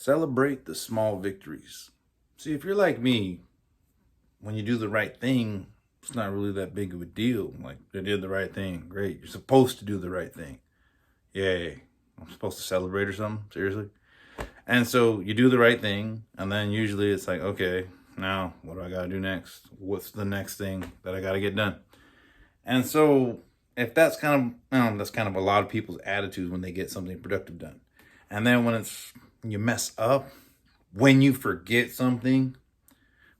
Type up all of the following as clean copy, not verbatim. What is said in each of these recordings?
Celebrate the small victories. See, if you're like me, when you do the right thing, it's not really that big of a deal. Like, they did the right thing. Great. You're supposed to do the right thing. Yay. I'm supposed to celebrate or something? Seriously? And so you do the right thing, and then usually it's like, okay, now what do I got to do next? What's the next thing that I got to get done? And so if that's kind of a lot of people's attitudes when they get something productive done. And then when you mess up, when you forget something,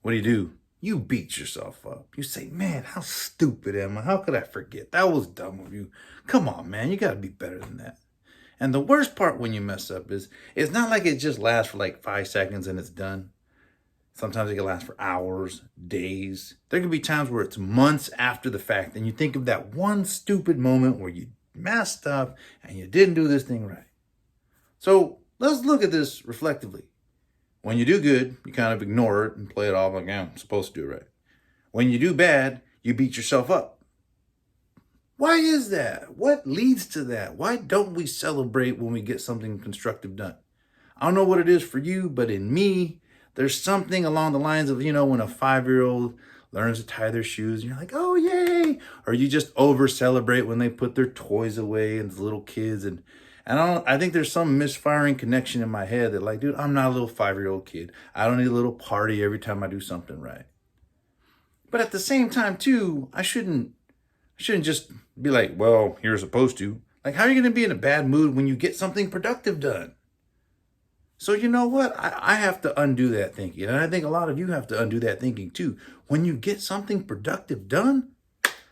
what do? You beat yourself up. You say, man, how stupid am I? How could I forget? That was dumb of you. Come on, man, you got to be better than that. And the worst part when you mess up is it's not like it just lasts for like 5 seconds and it's done. Sometimes it can last for hours, days. There can be times where it's months after the fact and you think of that one stupid moment where you messed up and you didn't do this thing right. So let's look at this reflectively. When you do good, you kind of ignore it and play it off like, yeah, I'm supposed to do it right. When you do bad, you beat yourself up. Why is that? What leads to that? Why don't we celebrate when we get something constructive done? I don't know what it is for you, but in me, there's something along the lines of, when a 5-year-old learns to tie their shoes and you're like, oh, yay. Or you just over celebrate when they put their toys away and the little kids. And I think there's some misfiring connection in my head that like, dude, I'm not a little 5-year-old kid. I don't need a little party every time I do something right. But at the same time, too, I shouldn't just be like, well, you're supposed to. Like, how are you going to be in a bad mood when you get something productive done? So you know what? I have to undo that thinking. And I think a lot of you have to undo that thinking too. When you get something productive done,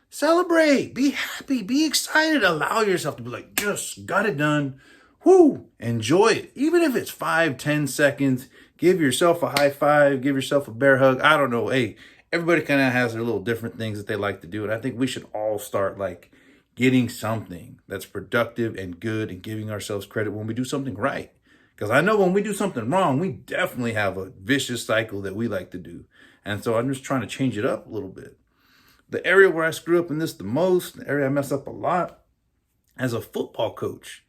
celebrate, be happy, be excited. Allow yourself to be like, just got it done. Whoo, enjoy it. Even if it's 5-10 seconds, give yourself a high five, give yourself a bear hug. I don't know. Hey, everybody kind of has their little different things that they like to do. And I think we should all start like getting something that's productive and good and giving ourselves credit when we do something right. Because I know when we do something wrong, we definitely have a vicious cycle that we like to do. And so I'm just trying to change it up a little bit. The area where I screw up in this the most, the area I mess up a lot, as a football coach,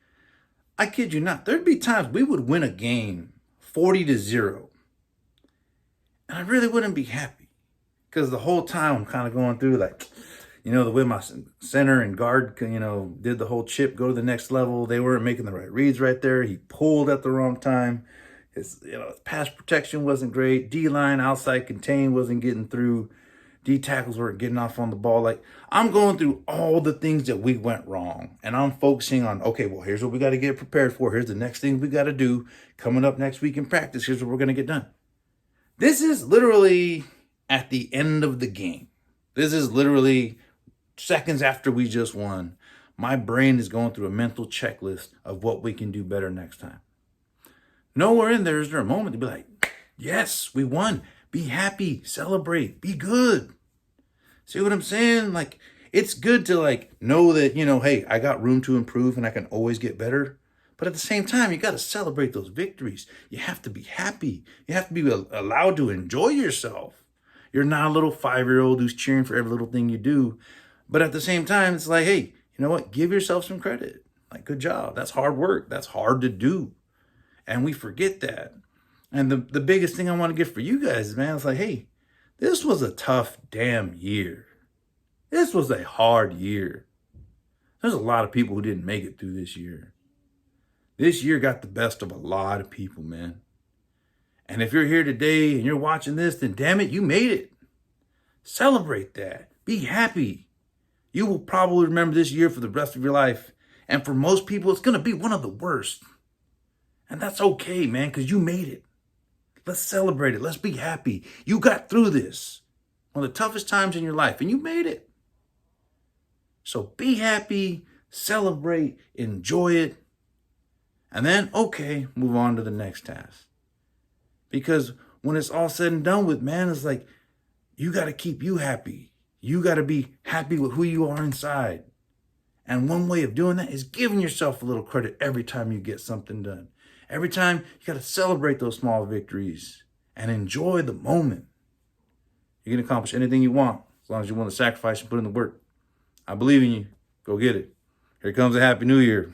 I kid you not, there'd be times we would win a game 40-0. And I really wouldn't be happy. Because the whole time I'm kind of going through like, the way my center and guard, did the whole chip go to the next level. They weren't making the right reads right there. He pulled at the wrong time. His pass protection wasn't great. D-line, outside contain wasn't getting through. D-tackles weren't getting off on the ball. Like, I'm going through all the things that we went wrong. And I'm focusing on, okay, well, here's what we got to get prepared for. Here's the next thing we got to do. Coming up next week in practice, here's what we're going to get done. This is literally at the end of the game. This is literally seconds after we just won. My brain is going through a mental checklist of what we can do better next time. Nowhere in there is there a moment to be like, yes, we won. Be happy, celebrate, be good. See what I'm saying? Like, it's good to like know that, hey, I got room to improve and I can always get better. But at the same time, you got to celebrate those victories. You have to be happy. You have to be allowed to enjoy yourself. You're not a little 5-year-old who's cheering for every little thing you do. But at the same time, it's like, hey, you know what? Give yourself some credit. Like, good job. That's hard work. That's hard to do. And we forget that. And the biggest thing I want to get for you guys is, man, it's like, hey, this was a tough damn year. This was a hard year. There's a lot of people who didn't make it through this year. This year got the best of a lot of people, man. And if you're here today and you're watching this, then damn it, you made it. Celebrate that. Be happy. You will probably remember this year for the rest of your life. And for most people, it's going to be one of the worst. And that's okay, man, because you made it. Let's celebrate it. Let's be happy. You got through this. One of the toughest times in your life, and you made it. So be happy, celebrate, enjoy it. And then, okay, move on to the next task. Because when it's all said and done with, man, it's like, you got to keep you happy. You got to be happy with who you are inside. And one way of doing that is giving yourself a little credit every time you get something done. Every time you got to celebrate those small victories and enjoy the moment. You can accomplish anything you want as long as you want to sacrifice and put in the work. I believe in you. Go get it. Here comes a happy new year.